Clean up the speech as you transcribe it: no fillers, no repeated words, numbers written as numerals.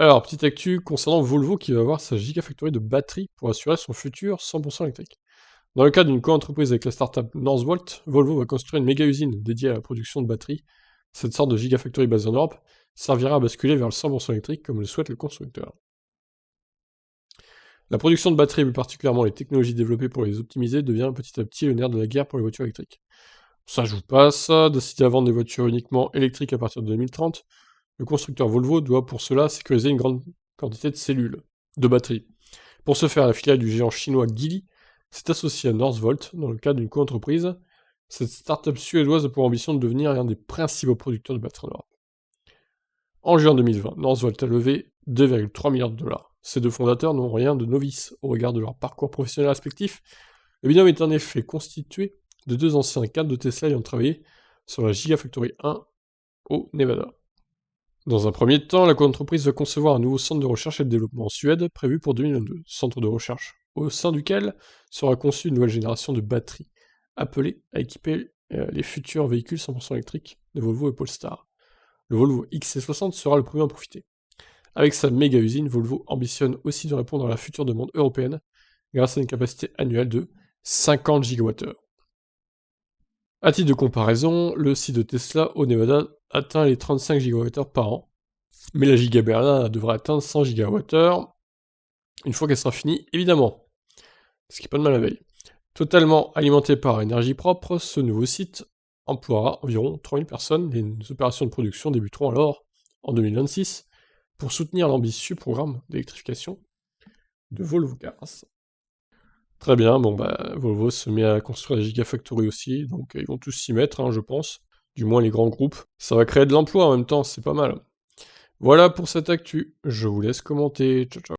Alors, petite actu concernant Volvo qui va avoir sa Gigafactory de batterie pour assurer son futur 100% électrique. Dans le cadre d'une co-entreprise avec la startup Northvolt, Volvo va construire une méga usine dédiée à la production de batteries. Cette sorte de Gigafactory basée en Europe servira à basculer vers le 100% électrique comme le souhaite le constructeur. La production de batteries, plus particulièrement les technologies développées pour les optimiser, devient petit à petit le nerf de la guerre pour les voitures électriques. Ça joue pas à ça, décider à vendre des voitures uniquement électriques à partir de 2030, le constructeur Volvo doit pour cela sécuriser une grande quantité de cellules, de batteries. Pour ce faire, la filiale du géant chinois Geely s'est associée à Northvolt dans le cadre d'une co-entreprise. Cette start-up suédoise a pour ambition de devenir l'un des principaux producteurs de batteries en Europe. En juin 2020, Northvolt a levé 2,3 milliards de dollars. Ces deux fondateurs n'ont rien de novice au regard de leur parcours professionnel respectif. Le binôme est en effet constitué de deux anciens cadres de Tesla ayant travaillé sur la Gigafactory 1 au Nevada. Dans un premier temps, la co-entreprise va concevoir un nouveau centre de recherche et de développement en Suède, prévu pour 2022. Centre de recherche au sein duquel sera conçue une nouvelle génération de batteries, appelée à équiper les futurs véhicules 100% électriques de Volvo et Polestar. Le Volvo XC60 sera le premier à en profiter. Avec sa méga usine, Volvo ambitionne aussi de répondre à la future demande européenne grâce à une capacité annuelle de 50 GWh. À titre de comparaison, le site de Tesla au Nevada atteint les 35 GWh par an, mais la Giga Berlin devrait atteindre 100 GWh une fois qu'elle sera finie, évidemment. Ce qui n'est pas de mal à veille. Totalement alimenté par énergie propre, ce nouveau site emploiera environ 3000 personnes. Les opérations de production débuteront alors en 2026 pour soutenir l'ambitieux programme d'électrification de Volvo Cars. Très bien, bon bah Volvo se met à construire la Gigafactory aussi, donc ils vont tous s'y mettre, hein, je pense. Du moins les grands groupes. Ça va créer de l'emploi en même temps, c'est pas mal. Voilà pour cette actu. Je vous laisse commenter. Ciao ciao.